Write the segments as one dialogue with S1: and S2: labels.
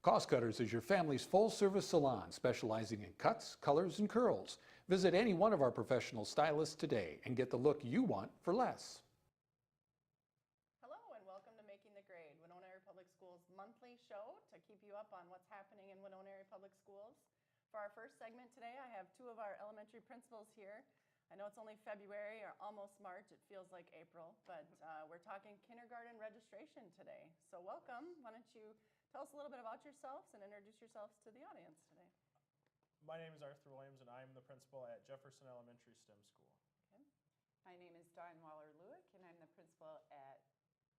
S1: Cost Cutters is your family's full-service salon specializing in cuts, colors, and curls. Visit any one of our professional stylists today and get the look you want for less.
S2: Hello and welcome to Making the Grade, Winona Area Public Schools' monthly show to keep you up on what's happening in Winona Area Public Schools. For our first segment today, I have two of our elementary principals here. I know it's only February or almost March. It feels like April, but we're talking kindergarten registration today. So welcome. Why don't you tell us a little bit about yourselves and introduce yourselves to the audience today.
S3: My name is Arthur Williams, and I'm the principal at Jefferson Elementary STEM School.
S2: Okay.
S4: My name is Dawn Waller-Lewick, and I'm the principal at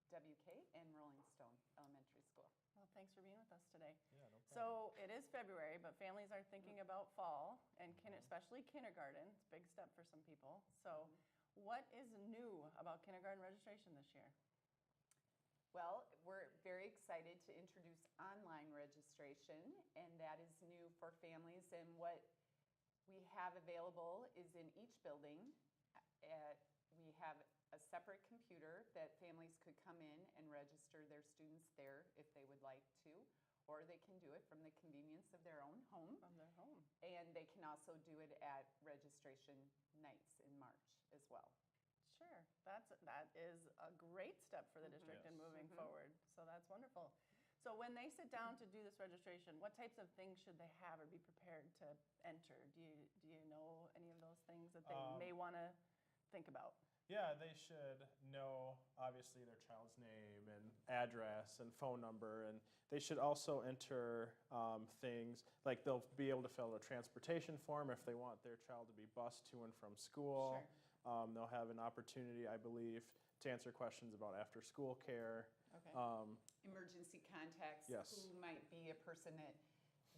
S4: WK and Rolling Stone Elementary School.
S2: Well, thanks for being with us today.
S3: Yeah, no problem.
S2: So it is February, but families are thinking about fall, and especially kindergarten. It's a big step for some people. So what is new about kindergarten registration this year?
S4: Well, we're very excited to introduce online registration, and that is new for families. And what we have available is in each building. We have a separate computer that families could come in and register their students there if they would like to, or they can do it from the convenience of their own home.
S2: From their home.
S4: And they can also do it at registration nights in March as well.
S2: Sure, that is a great step for the district in moving forward. So that's wonderful. So when they sit down to do this registration, what types of things should they have or be prepared to enter? Do you know any of those things that they may want to think about?
S3: Yeah, they should know, obviously, their child's name and address and phone number, and they should also enter things like they'll be able to fill out a transportation form if they want their child to be bused to and from school.
S2: Sure.
S3: They'll have an opportunity, I believe, to answer questions about after-school care.
S2: Okay.
S4: Emergency contacts.
S3: Yes.
S4: Who might be a person that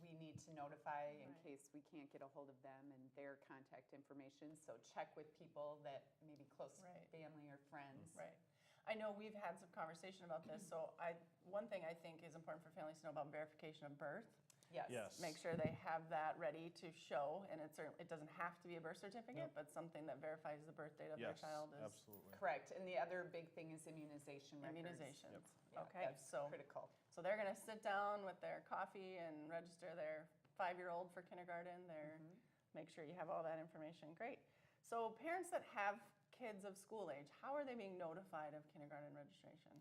S4: we need to notify in
S2: Right.
S4: case we can't get a hold of them and their contact information. So check with people that may be close
S2: Right.
S4: family or friends.
S2: Right. I know we've had some conversation about this. So one thing I think is important for families to know about verification of birth.
S4: Yes.
S3: Yes.
S2: Make sure they have that ready to show, and it doesn't have to be a birth certificate, but something that verifies the birth date of their
S3: Yes,
S2: child is
S3: absolutely.
S4: Correct. And the other big thing is immunization records.
S2: immunizations.
S4: Yeah,
S2: Okay,
S4: that's
S2: so
S4: critical.
S2: they're going to sit down with their coffee and register their 5-year-old for kindergarten. Make sure you have all that information. Great. So parents that have kids of school age, how are they being notified of kindergarten registration?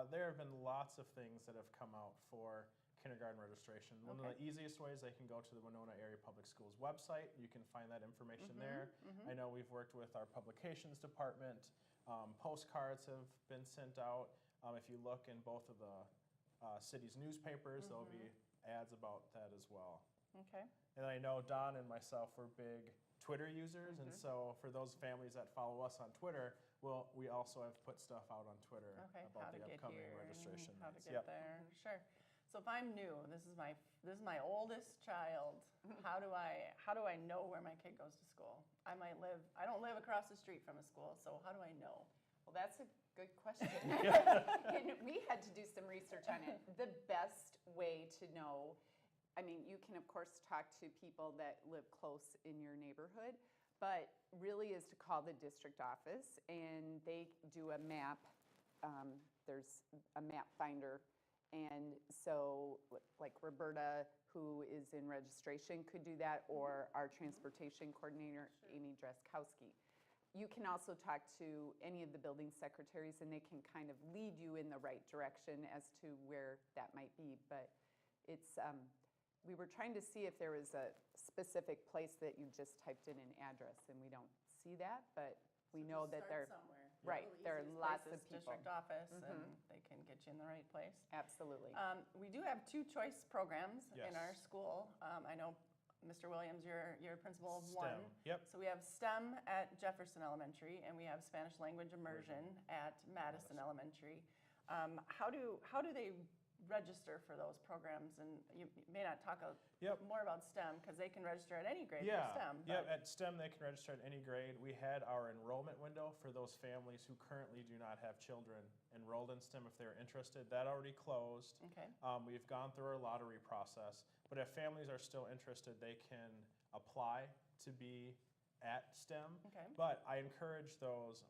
S3: There have been lots of things that have come out for kindergarten registration. One of the easiest ways, they can go to the Winona Area Public Schools website. You can find that information there. I know we've worked with our publications department. Postcards have been sent out. If you look in both of the city's newspapers, there'll be ads about that as well.
S2: Okay.
S3: And I know Don and myself were big Twitter users, and so for those families that follow us on Twitter, we also have put stuff out on Twitter
S2: Okay, how
S3: about
S2: to
S3: the
S2: get
S3: upcoming
S2: here
S3: registration
S2: and how to
S3: nights.
S2: get there. Sure. So if I'm new, this is my oldest child. How do I know where my kid goes to school? I don't live across the street from a school, so how do I know?
S4: Well, that's a good question. And we had to do some research on it. The best way to know, I mean, you can, of course, talk to people that live close in your neighborhood, but really is to call the district office, and they do a map. There's a map finder. And so, like Roberta, who is in registration, could do that, or our transportation coordinator, Amy Dreskowski. You can also talk to any of the building secretaries, and they can kind of lead you in the right direction as to where that might be. But it's, we were trying to see if there was a specific place that you just typed in an address, and we don't see that, but we know that
S2: Start
S4: there,
S2: somewhere.
S4: right,
S2: The
S4: there are
S2: easiest
S4: lots
S2: place
S4: of
S2: is
S4: people.
S2: District office, and they can get you in the right place.
S4: Absolutely.
S2: We do have 2 choice programs in
S3: Yes.
S2: our school. I know, Mr. Williams, you're principal of one.
S3: STEM, yep.
S2: So we have STEM at Jefferson Elementary, and we have Spanish language immersion at Madison Elementary. How do they register for those programs? And you may not talk more about STEM because they can register at any grade for STEM.
S3: Yeah, at STEM they can register at any grade. We had our enrollment window for those families who currently do not have children enrolled in STEM if they're interested. That already closed.
S2: Okay.
S3: We've gone through our lottery process, but if families are still interested, they can apply to be at STEM.
S2: Okay.
S3: But I encourage those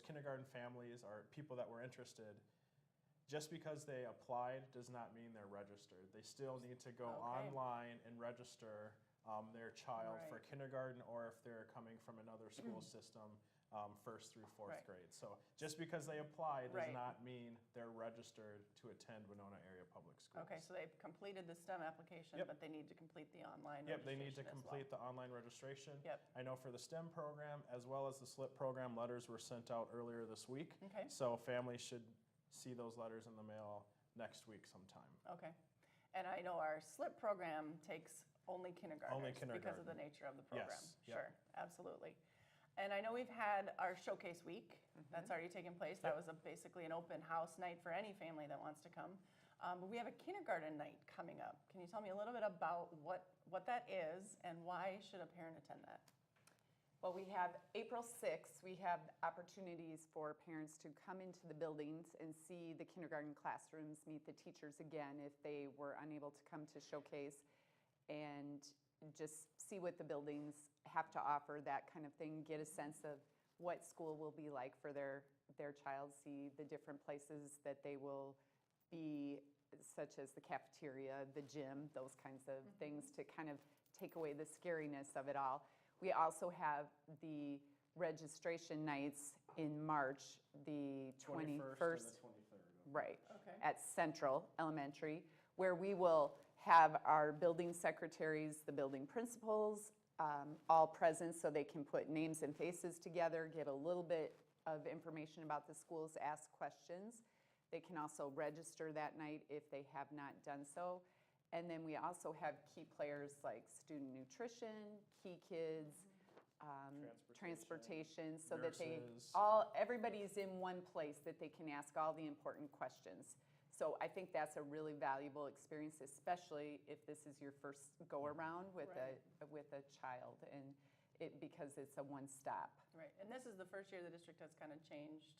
S3: kindergarten families or people that were interested, just because they applied does not mean they're registered. They still need to go
S2: Okay.
S3: online and register their child for
S2: Right.
S3: kindergarten, or if they're coming from another school system, 1st through 4th
S2: Right.
S3: grade. So just because they apply does
S2: Right.
S3: not mean they're registered to attend Winona Area Public Schools.
S2: Okay, so they've completed the STEM application,
S3: Yep.
S2: but they need to complete the online
S3: Yep, they need to
S2: registration as well.
S3: complete the online registration.
S2: Yep.
S3: I know for the STEM program, as well as the SLIP program, letters were sent out earlier this week.
S2: Okay.
S3: So families should see those letters in the mail next week sometime.
S2: Okay. And I know our SLIP program takes only kindergartners because of the
S3: kindergarten.
S2: nature of the program.
S3: Yes, yep.
S2: Sure, absolutely. And I know we've had our showcase week. That's already taken place. That was basically an open house night for any family that wants to come. But we have a kindergarten night coming up. Can you tell me a little bit about what that is and why should a parent attend that?
S4: Well, we have April 6th, we have opportunities for parents to come into the buildings and see the kindergarten classrooms, meet the teachers again if they were unable to come to showcase, and just see what the buildings have to offer, that kind of thing, get a sense of what school will be like for their child, see the different places that they will be, such as the cafeteria, the gym, those kinds of things, to kind of take away the scariness of it all. We also have the registration nights in March, the 21st.
S3: and the 23rd.
S4: Right,
S2: Okay.
S4: at Central Elementary, where we will have our building secretaries, the building principals, all present so they can put names and faces together, get a little bit of information about the schools, ask questions. They can also register that night if they have not done so. And then we also have key players like student nutrition, key kids, transportation, so that
S3: nurses.
S4: everybody's in one place that they can ask all the important questions. So I think that's a really valuable experience, especially if this is your first go-around with a child, and because it's a one-stop.
S2: Right, and this is the first year the district has kind of changed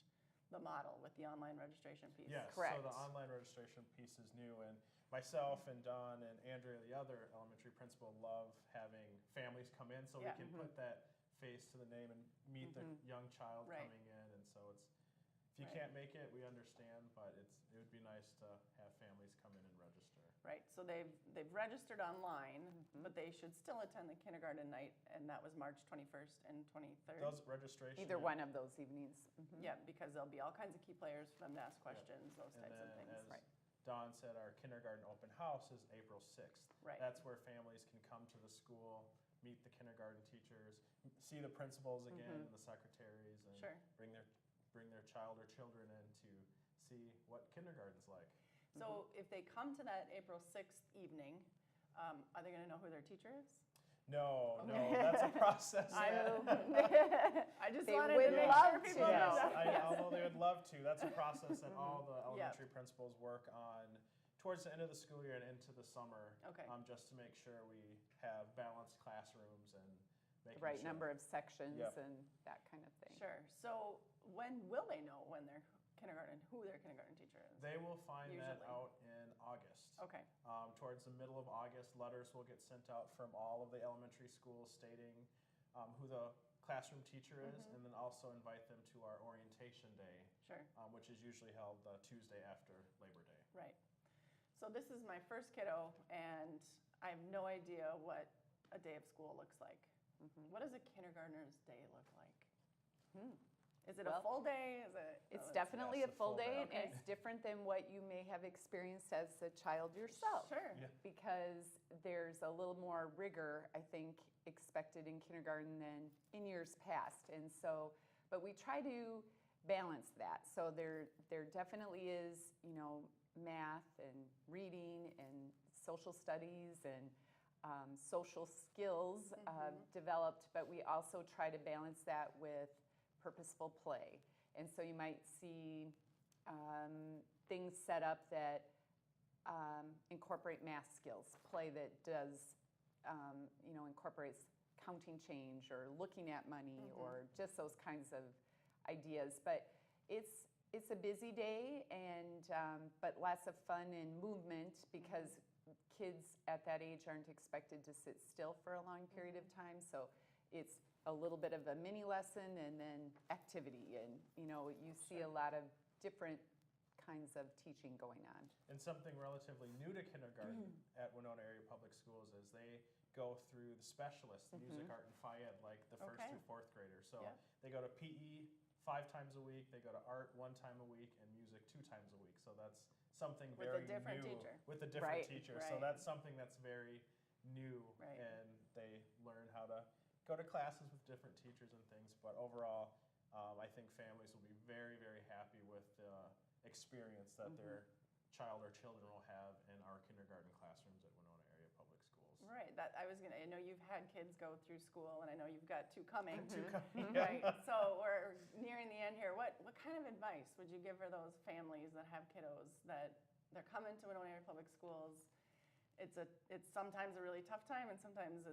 S2: the model with the online registration piece.
S3: Yes,
S4: Correct.
S3: so the online registration piece is new, and myself and Dawn and Andrea, the other elementary principal, love having families come in so
S2: Yeah.
S3: we can put that face to the name and meet the young child
S2: Right.
S3: coming in, and so if you
S2: Right.
S3: can't make it, we understand, but it would be nice to have families come in and register.
S2: Right, so they've registered online, but they should still attend the kindergarten night, and that was March 21st and 23rd.
S3: Those registration.
S4: Either one of those evenings.
S2: Yeah, because there'll be all kinds of key players for them to ask questions, those
S3: And
S2: types of
S3: then,
S2: things.
S3: as
S4: Right.
S3: Dawn said, our kindergarten open house is April 6th.
S2: Right.
S3: That's where families can come to the school, meet the kindergarten teachers, see the principals again and the secretaries, and
S2: Sure.
S3: bring their child or children in to see what kindergarten's like.
S2: So if they come to that April 6th evening, are they going to know who their teacher is?
S3: No, that's a process.
S2: I just
S4: They
S2: wanted
S4: would
S2: to make
S4: love
S2: sure
S4: to
S2: people
S3: Yes,
S2: know.
S3: although they would love to. That's a process that all the elementary principals work on towards the end of the school year and into the summer.
S2: Okay.
S3: Just to make sure we have balanced classrooms and
S4: The
S3: making
S4: right
S3: sure.
S4: number of sections
S3: Yep.
S4: and that kind of thing.
S2: Sure, so when will they know who their kindergarten teacher is?
S3: They will find that
S2: Usually.
S3: out in August.
S2: Okay,
S3: Towards the middle of August, letters will get sent out from all of the elementary schools stating who the classroom teacher is, and then also invite them to our orientation day,
S2: sure.
S3: which is usually held the Tuesday after Labor Day.
S2: Right. So this is my first kiddo, and I have no idea what a day of school looks like. What does a kindergartner's day look like? Is it a
S4: Well,
S2: full day? Is it?
S4: It's
S2: oh,
S4: definitely
S3: Yes,
S4: a full day, and
S2: Okay.
S4: it's different than what you may have experienced as a child yourself.
S2: Sure.
S3: Yeah.
S4: Because there's a little more rigor, I think, expected in kindergarten than in years past. And so, but we try to balance that. So there definitely is, math and reading and social studies and social skills developed, but we also try to balance that with purposeful play. And so you might see things set up that incorporate math skills, play that does, incorporates counting change or looking at money or just those kinds of ideas. But it's a busy day, and but lots of fun and movement because kids at that age aren't expected to sit still for a long period of time. So it's a little bit of a mini lesson and then activity, and you see a lot of different kinds of teaching going on.
S3: And something relatively new to kindergarten at Winona Area Public Schools is they go through the specialists, music, art, and phy-ed, like the first
S2: Okay.
S3: through fourth graders. So
S2: Yeah.
S3: they go to PE 5 times a week, they go to art 1 time a week, and music 2 times a week. So that's something
S2: With a
S3: very
S2: different
S3: new
S2: teacher.
S3: with a different
S4: Right.
S3: teacher.
S2: Right.
S3: So that's something that's very new,
S2: Right.
S3: and they learn how to go to classes with different teachers and things. But overall, I think families will be very, very happy with the experience that their child or children will have in our kindergarten classrooms at Winona Area Public Schools.
S2: Right, I know you've had kids go through school, and I know you've got 2 coming.
S3: Two coming,
S2: Right, so we're nearing the end here. What kind of advice would you give for those families that have kiddos that they're coming to Winona Area Public Schools? It's sometimes a really tough time, and sometimes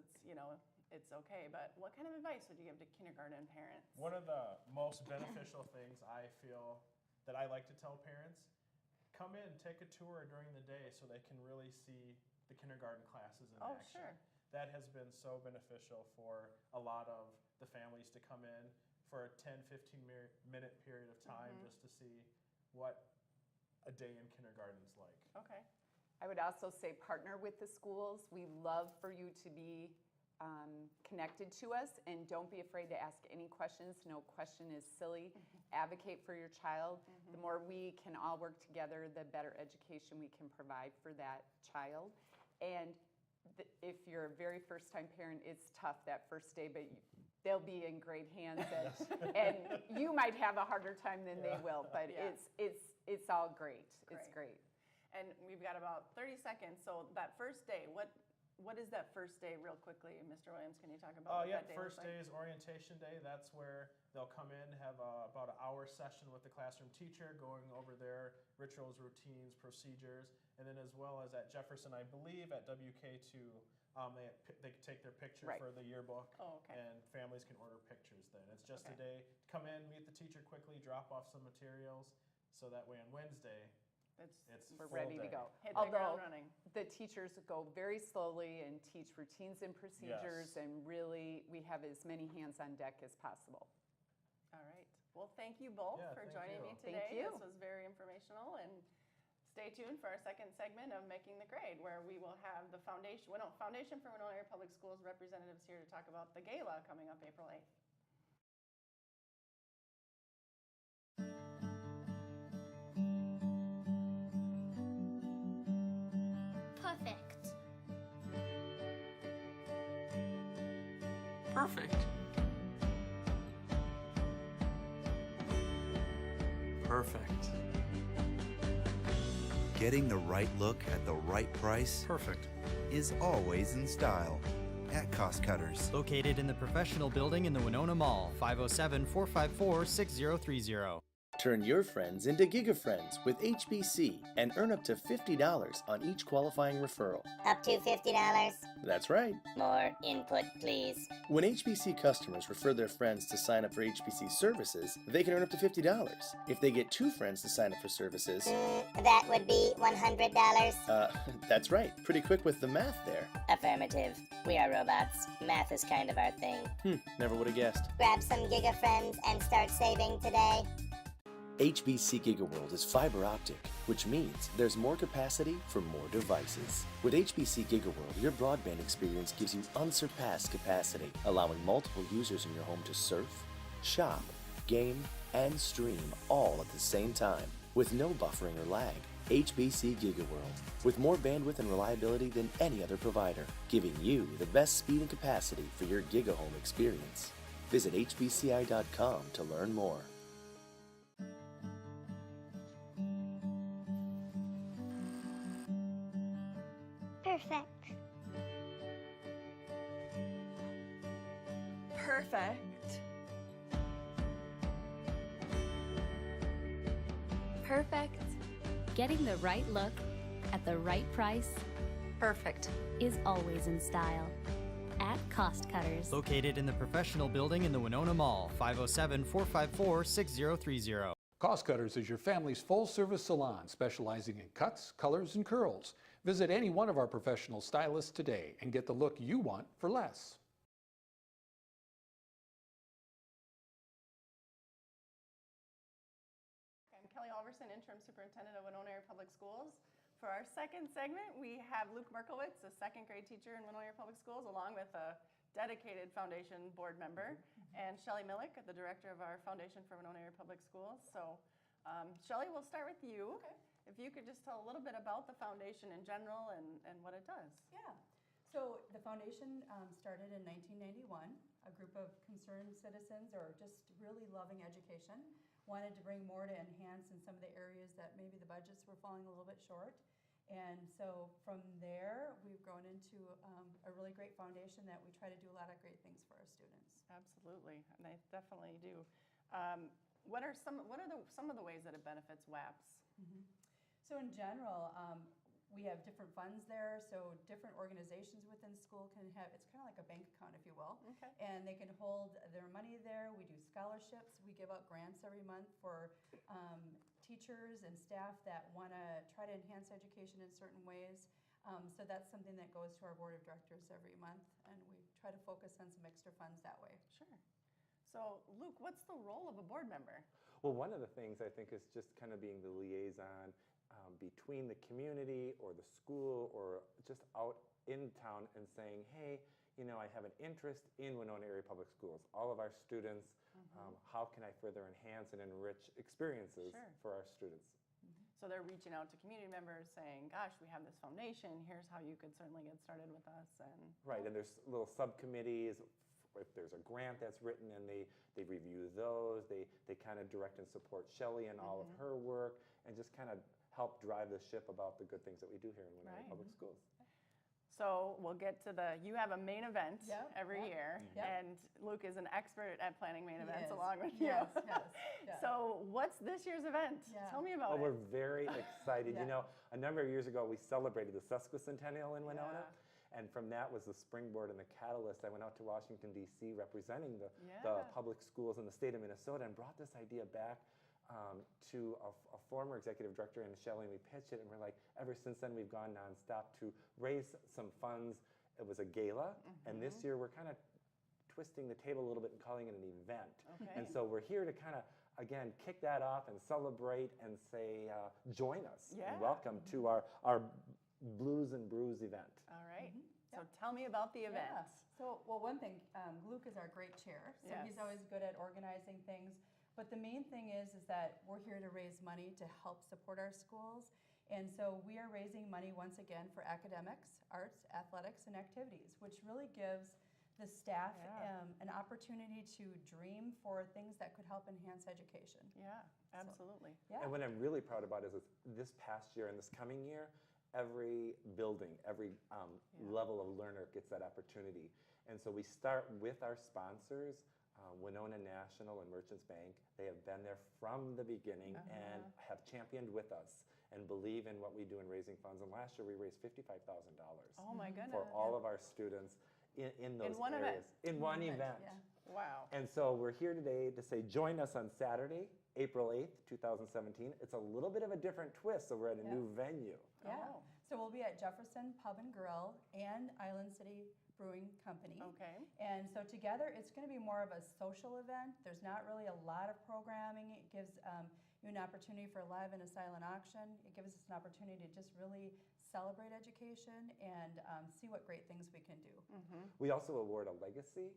S2: it's okay. But what kind of advice would you give to kindergarten parents?
S3: One of the most beneficial things I feel that I like to tell parents, come in, take a tour during the day so they can really see the kindergarten classes in
S2: Oh,
S3: action.
S2: sure.
S3: That has been so beneficial for a lot of the families to come in for a 10, 15-minute period of time just to see what a day in kindergarten is like.
S2: Okay.
S4: I would also say partner with the schools. We love for you to be connected to us, and don't be afraid to ask any questions. No question is silly. Advocate for your child. The more we can all work together, the better education we can provide for that child. And if you're a very first-time parent, it's tough that first day, but they'll be in great hands, and you might have a harder time than they will. But
S2: Yeah.
S4: it's all great. It's
S2: Great.
S4: great.
S2: And we've got about 30 seconds. So that first day, what is that first day real quickly? Mr. Williams, can you talk about what
S3: Yeah,
S2: that day
S3: first
S2: looks like?
S3: day is orientation day. That's where they'll come in, have about an hour session with the classroom teacher, going over their rituals, routines, procedures, and then as well as at Jefferson, I believe, at WK2, they take their picture
S4: Right.
S3: for the yearbook,
S2: Oh, okay.
S3: and families can order pictures then. It's just a
S2: Okay.
S3: day to come in, meet the teacher quickly, drop off some materials, so that way on Wednesday, it's
S4: We're
S3: full
S4: ready
S3: day.
S4: to go.
S2: Hit the
S4: Although
S2: ground running.
S4: the teachers go very slowly and teach routines and procedures,
S3: Yes.
S4: and really we have as many hands on deck as possible.
S2: All right. Well, thank you both
S3: Yeah,
S2: for
S3: thank
S2: joining me
S3: you.
S2: today.
S4: Thank you.
S2: This was very informational. And stay tuned for our second segment of Making the Grade, where we will have the Foundation for Winona Area Public Schools representatives here to talk about the gala coming up April 8th.
S5: Perfect.
S6: Perfect. Perfect.
S7: Getting the right look at the right price
S6: Perfect.
S7: is always in style at Cost Cutters.
S8: Located in the professional building in the Winona Mall, 507-454-6030.
S9: Turn your friends into GigaFriends with HBC and earn up to $50 on each qualifying referral.
S5: Up to $50.
S9: That's right.
S5: More input, please.
S9: When HBC customers refer their friends to sign up for HBC services, they can earn up to $50. If they get 2 friends to sign up for services,
S5: That would be $100.
S9: That's right. Pretty quick with the math there.
S5: Affirmative. We are robots. Math is kind of our thing.
S9: Never would have guessed.
S5: Grab some GigaFriends and start saving today.
S9: HBC GigaWorld is fiber optic, which means there's more capacity for more devices. With HBC GigaWorld, your broadband experience gives you unsurpassed capacity, allowing multiple users in your home to surf, shop, game, and stream all at the same time, with no buffering or lag. HBC GigaWorld, with more bandwidth and reliability than any other provider, giving you the best speed and capacity for your GigaHome experience. Visit hbci.com to learn more.
S5: Perfect.
S10: Perfect.
S11: Perfect. Getting the right look at the right price
S10: Perfect.
S11: is always in style at Cost Cutters.
S8: Located in the professional building in the Winona Mall, 507-454-6030.
S1: Cost Cutters is your family's full-service salon specializing in cuts, colors, and curls. Visit any one of our professional stylists today and get the look you want for less.
S2: I'm Kelly Alverson, Interim Superintendent Schools. For our second segment, we have Luke Merkowitz, a second grade teacher in Winona Area Public Schools, along with a dedicated foundation board member, and Shelley Millick, the director of our Foundation for Winona Area Public Schools. So Shelley, we'll start with you.
S6: Okay.
S2: If you could just tell a little bit about the foundation in general and what it does.
S6: Yeah. So the foundation started in 1991. A group of concerned citizens, or just really loving education, wanted to bring more to enhance in some of the areas that maybe the budgets were falling a little bit short. And so from there, we've grown into a really great foundation that we try to do a lot of great things for our students.
S2: Absolutely, and I definitely do. What are some of the ways that it benefits WAPS?
S6: So in general, we have different funds there, so different organizations within school can have, it's kind of like a bank account, if you will.
S2: Okay.
S6: And they can hold their money there. We do scholarships. We give out grants every month for teachers and staff that want to try to enhance education in certain ways. So that's something that goes to our board of directors every month, and we try to focus on some extra funds that way.
S2: Sure. So Luke, what's the role of a board member?
S12: Well, one of the things I think is just kind of being the liaison between the community or the school or just out in town and saying, hey, you know, I have an interest in Winona Area Public Schools. All of our students, how can I further enhance and enrich experiences for our students?
S2: So they're reaching out to community members saying, gosh, we have this foundation, here's how you could certainly get started with us.
S12: Right, and there's little subcommittees. If there's a grant that's written and they review those, they kind of direct and support Shelley and all of her work and just kind of help drive the ship about the good things that we do here in Winona Public Schools.
S2: So we'll get to you have a main event every year,
S6: Yep.
S2: and Luke is an expert at planning main events
S6: Yes.
S2: along with you.
S6: Yes.
S2: So what's this year's event?
S6: Yeah.
S2: Tell me about it.
S12: We're very excited.
S6: Yeah.
S12: You know, a number of years ago, we celebrated the sesquicentennial in Winona. And from that was the springboard and the catalyst. I went out to Washington, D.C., representing the public schools in the state of Minnesota and brought this idea back to a former executive director and Shelley, and we pitched it, and we're like, ever since then we've gone nonstop to raise some funds. It was a gala, and this year we're kind of twisting the table a little bit and calling it an event.
S2: Okay.
S12: And so we're here to kind of, again, kick that off and celebrate and say, join us.
S2: Yeah.
S12: And welcome to our Blues and Brews event.
S2: All right. So tell me about the event.
S6: Yeah. So, well, one thing, Luke is our great chair, so he's always good at organizing things. But the main thing is that we're here to raise money to help support our schools. And so we are raising money once again for academics, arts, athletics, and activities, which really gives the staff an opportunity to dream for things that could help enhance education.
S2: Yeah, absolutely.
S6: So,
S12: And what I'm really proud about is this past year and this coming year, every building, every level of learner gets that opportunity. And so we start with our sponsors, Winona National and Merchants Bank. They have been there from the beginning and have championed with us and believe in what we do in raising funds. And last year we raised $55,000
S2: Oh my goodness.
S12: for all of our students in those
S2: one
S12: areas.
S2: event.
S12: In one event.
S6: Yeah.
S2: Wow.
S12: And so we're here today to say join us on Saturday, April 8th, 2017. It's a little bit of a different twist, so we're at a new venue.
S6: Yeah.
S2: Oh.
S6: So we'll be at Jefferson Pub and Grill and Island City Brewing Company.
S2: Okay.
S6: And so together, it's going to be more of a social event. There's not really a lot of programming. It gives you an opportunity for a live and a silent auction. It gives us an opportunity to just really celebrate education and see what great things we can do.
S12: We also award a legacy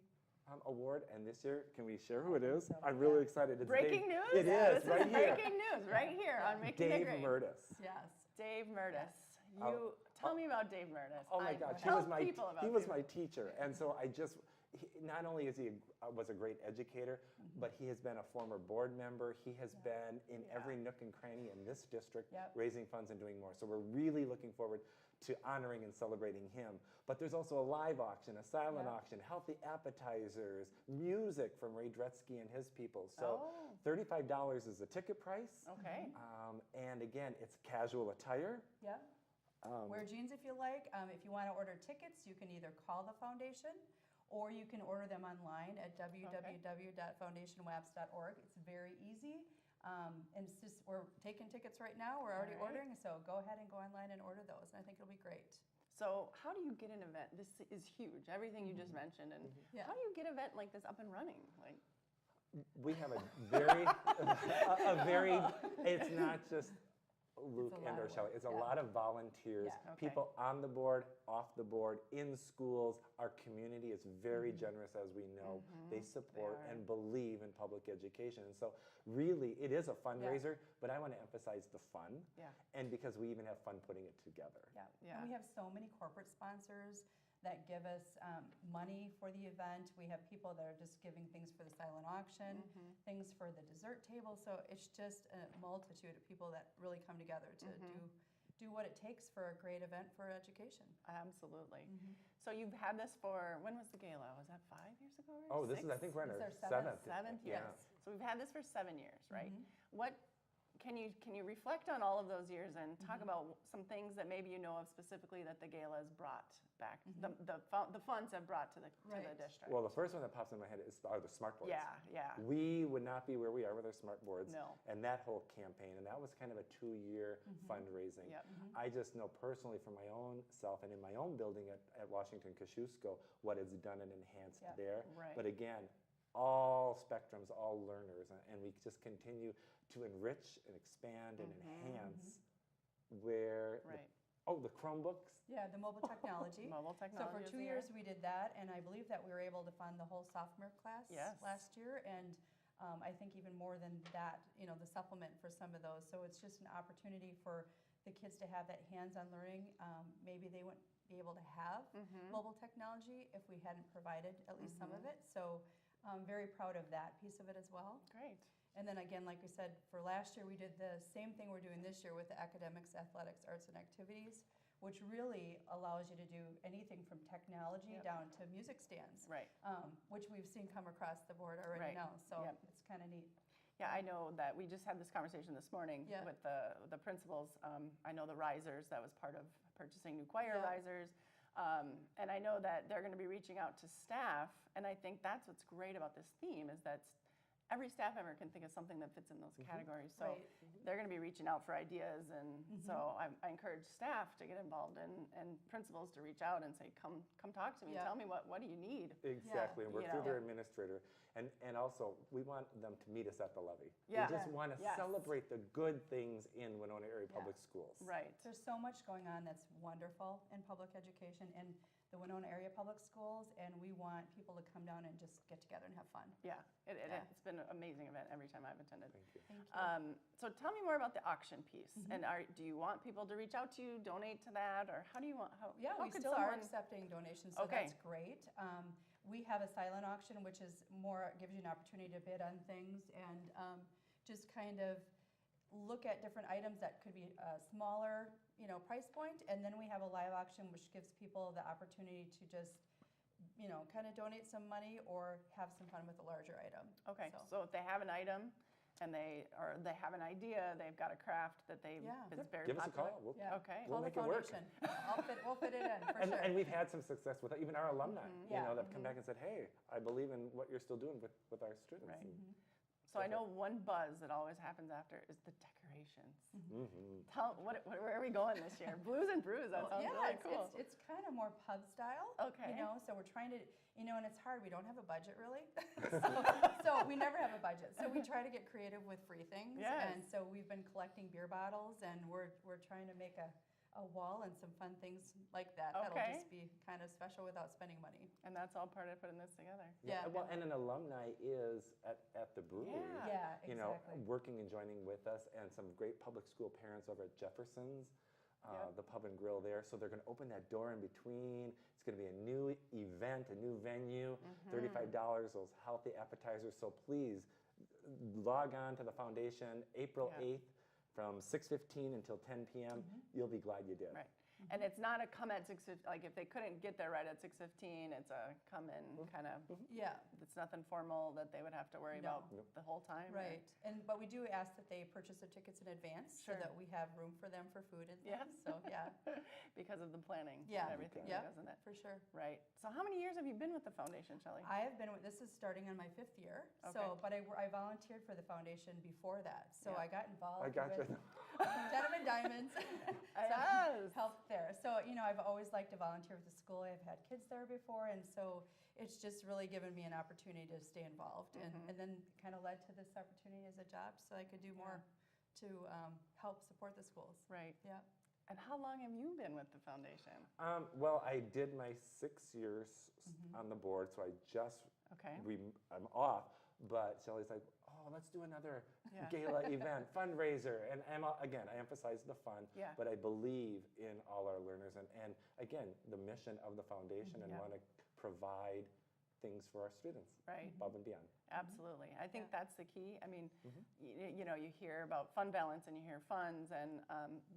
S12: award, and this year, can we share who it is? I'm really excited. It's
S2: Breaking
S12: Dave,
S2: news?
S12: It is,
S2: This
S12: right
S2: is
S12: here.
S2: breaking news right here on Making
S12: Dave
S2: It Great.
S12: Murtis.
S6: Yes.
S2: Dave Murtis. You tell me about Dave Murtis.
S12: Oh my gosh,
S2: Tell
S12: he was my
S2: people
S12: teacher, and so not only is he was a great educator, but he has been a former board member. He has been in every nook and cranny in this district, raising funds and doing more. So we're really looking forward to honoring and celebrating him. But there's also a live auction, a silent auction, healthy appetizers, music from Ray Dretsky and his people. So $35 is the ticket price.
S2: Okay.
S12: And again, it's casual attire.
S6: Yeah. Wear jeans if you like. If you want to order tickets, you can either call the foundation or you can order them online at www.foundationwaps.org. It's very easy. And it's just, we're taking tickets right now. We're already ordering, so go ahead and go online and order those. And I think it'll be great.
S2: So how do you get an event? This is huge, everything you just mentioned. And how do you get an event like this up and running? Like,
S12: we have a very, it's not just Luke
S6: a lot
S12: and or
S6: of
S12: Shelley,
S6: work,
S12: it's a
S6: yeah.
S12: lot of volunteers,
S6: Yeah.
S2: Okay.
S12: people on the board, off the board, in schools. Our community is very generous, as we know. They support
S2: are.
S12: and believe in public education. And so really, it is a fundraiser, but I want to emphasize the fun.
S2: Yeah.
S12: And because we even have fun putting it together.
S6: Yeah.
S2: Yeah.
S6: And we have so many corporate sponsors that give us money for the event. We have people that are just giving things for the silent auction, things for the dessert table. So it's just a multitude of people that really come together to do what it takes for a great event for education.
S2: Absolutely. So you've had this for, when was the gala? Was that 5 years ago?
S12: Oh,
S2: Or
S12: this is, I think we're in
S6: It's
S12: our
S6: our
S12: seventh.
S2: Seventh,
S12: Yeah.
S2: yes. So we've had this for 7 years, right? What can you reflect on all of those years and talk about some things that maybe you know of specifically that the gala has brought back, the funds have brought to the district?
S12: Well, the first one that pops in my head are the smart boards.
S2: Yeah, yeah.
S12: We would not be where we are with our smart boards.
S2: No.
S12: And that whole campaign, and that was kind of a 2-year fundraising.
S2: Yep.
S12: I just know personally from my own self and in my own building at Washington Kosciuszko what it's done and enhanced there.
S2: Right.
S12: But again, all spectrums, all learners, and we just continue to enrich and expand and enhance where the Chromebooks.
S6: Yeah, the mobile technology.
S2: Mobile
S6: So
S2: technology.
S6: for 2 years we did that, and I believe that we were able to fund the whole sophomore class last year, and I think even more than that, the supplement for some of those. So it's just an opportunity for the kids to have that hands-on learning. Maybe they wouldn't be able to have mobile technology if we hadn't provided at least some of it. So I'm very proud of that piece of it as well.
S2: Great.
S6: And then again, like we said, for last year, we did the same thing we're doing this year with the academics, athletics, arts, and activities, which really allows you to do anything from technology down to music stands, which we've seen come across the board already now. So it's kind of neat.
S2: Yeah, I know that we just had this conversation this morning with the principals. I know the risers, that was part of purchasing new choir risers. And I know that they're going to be reaching out to staff, and I think that's what's great about this theme is that every staff member can think of something that fits in those categories. So they're going to be reaching out for ideas, and so I encourage staff to get involved and principals to reach out and say, come talk to me, tell me what do you need.
S12: Exactly, and work through their administrator. And also, we want them to meet us at the levee.
S2: Yeah.
S12: We just want to celebrate the good things in Winona Area Public Schools.
S2: Right.
S6: There's so much going on that's wonderful in public education in the Winona Area Public Schools, and we want people to come down and just get together and have fun.
S2: Yeah, it's been an amazing event every time I've attended.
S12: Thank you.
S6: Thank you.
S2: So tell me more about the auction piece. And do you want people to reach out to you, donate to that, or how do you want?
S6: Yeah,
S2: how
S6: we
S2: could
S6: still are
S2: someone-
S6: accepting donations, so that's great. We have a silent auction, which is more, gives you an opportunity to bid on things and just kind of look at different items that could be a smaller, price point. And then we have a live auction, which gives people the opportunity to just, kind of donate some money or have some fun with a larger item.
S2: Okay, so if they have an item and they have an idea, they've got a craft that is very
S12: Give us a
S2: popular.
S12: call.
S2: Okay.
S12: We'll make it work.
S6: We'll fit it in, for sure.
S12: And we've had some success with even our alumni, that have come back and said, hey, I believe in what you're still doing with our students.
S2: Right. So I know one buzz that always happens after is the decorations. Tell where are we going this year? Blues and Brews. That sounds really cool.
S6: It's kind of more pub style.
S2: Okay.
S6: So we're trying to, and it's hard. We don't have a budget really. so we never have a budget. So we try to get creative with free things.
S2: Yes.
S6: And so we've been collecting beer bottles, and we're trying to make a wall and some fun things like that.
S2: Okay.
S6: That'll just be kind of special without spending money.
S2: And that's all part of putting this together.
S6: Yeah.
S12: Well, and an alumni is at the brewery.
S6: Yeah, exactly.
S12: Working and joining with us, and some great public school parents over at Jefferson's, the pub and grill there. So they're going to open that door in between. It's going to be a new event, a new venue, $35, those healthy appetizers. So please log on to the foundation April 8th. From 6:15 until 10 p.m., you'll be glad you did.
S2: Right. And it's not a come at 6:15, like if they couldn't get there right at 6:15, it's a come in kind of, it's nothing formal that they would have to worry about the whole time.
S6: Right. But we do ask that they purchase their tickets in advance so that we have room for them for food and things. So,
S2: Because of the planning and
S6: Yeah.
S2: everything
S6: Yeah.
S2: that goes in it.
S6: For sure.
S2: Right. So how many years have you been with the foundation, Shelley?
S6: I have been this is starting on my 5th year.
S2: Okay.
S6: So, but I volunteered for the foundation before that. So I got involved
S12: I got
S6: with
S12: you.
S6: Denim and Diamonds.
S2: Yes.
S6: Helped there. So, I've always liked to volunteer with the school. I've had kids there before, and so it's just really given me an opportunity to stay involved. And then kind of led to this opportunity as a job so I could do more help support the schools.
S2: Right.
S6: Yeah.
S2: And how long have you been with the foundation?
S12: Well, I did my 6 years on the board, so I just
S2: Okay.
S12: I'm off. But Shelley's like, oh, let's do another gala event, fundraiser. And again, I emphasize the fun, but I believe in all our learners. And again, the mission of the foundation and want to provide things for our students above and beyond.
S2: Absolutely. I think that's the key. I mean, you know, you hear about fund balance and you hear funds, and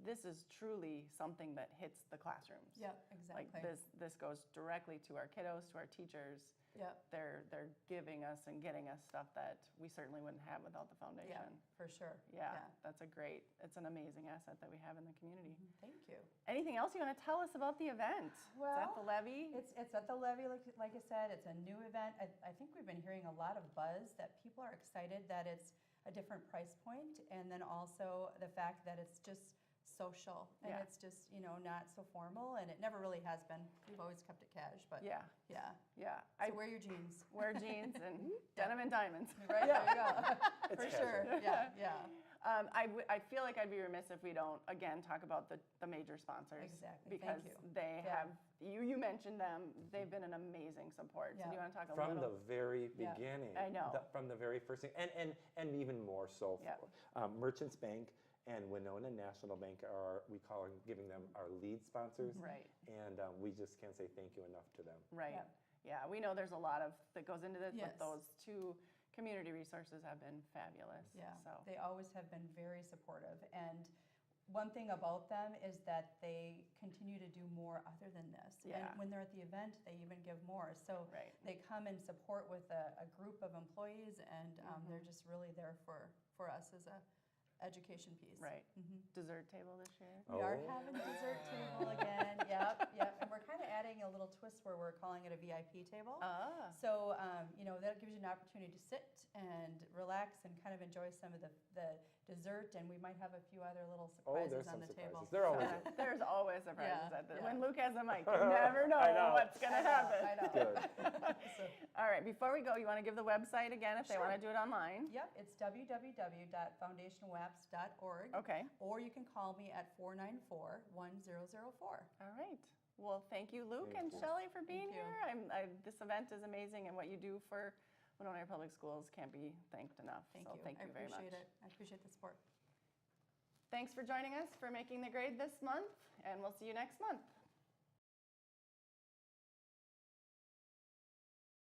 S2: this is truly something that hits the classrooms.
S6: Yeah, exactly.
S2: Like this goes directly to our kiddos, to our teachers.
S6: Yeah.
S2: They're giving us and getting us stuff that we certainly wouldn't have without the foundation.
S6: Yeah, for sure.
S2: Yeah, that's it's an amazing asset that we have in the community.
S6: Thank you.
S2: Anything else you want to tell us about the event?
S6: Well,
S2: it's at the levee.
S6: It's at the levee, like I said. It's a new event. I think we've been hearing a lot of buzz that people are excited that it's a different price point, and then also the fact that it's just social and it's just, you know, not so formal, and it never really has been. We've always kept it cash, but
S2: yeah.
S6: So wear your jeans.
S2: Wear jeans and denim and diamonds.
S6: Right, there you go. For sure. Yeah.
S2: I feel like I'd be remiss if we don't, again, talk about the major sponsors.
S6: Exactly.
S2: Because
S6: Thank you.
S2: they have, you mentioned them, they've been an amazing support. So do you want to talk a
S12: From
S2: little?
S12: the very beginning.
S2: I know.
S12: From the very first thing. And even more so. Merchants Bank and Winona National Bank giving them our lead sponsors.
S2: Right.
S12: And we just can't say thank you enough to them.
S2: Right. Yeah, we know there's a lot that goes into this, but those two community resources have been fabulous.
S6: Yeah,
S2: so.
S6: They always have been very supportive. And one thing about them is that they continue to do more other than this.
S2: Yeah.
S6: And when they're at the event, they even give more. So they come and support with a group of employees, and they're just really there for us as a education piece.
S2: Right. Dessert table this year?
S6: We are having a dessert table again. Yep. And we're kind of adding a little twist where we're calling it a VIP table. So, you know, that gives you an opportunity to sit and relax and kind of enjoy some of the dessert, and we might have a few other little surprises on the table.
S12: There always is.
S2: There's always surprises at the when Luke has a mic, you never know what's going to happen.
S6: I know.
S12: Good.
S2: All right, before we go, you want to give the website again if they want to do it online?
S6: Yep, it's www.foundationwaps.org.
S2: Okay.
S6: Or you can call me at 494-1004.
S2: All right. Well, thank you, Luke and Shelley, for being here. This event is amazing, and what you do for Winona Area Public Schools can't be thanked enough.
S6: Thank
S2: so
S6: you.
S2: Thank you very much.
S6: I appreciate it. I appreciate the support.
S2: Thanks for joining us for Making the Grade this month, and we'll see you next month.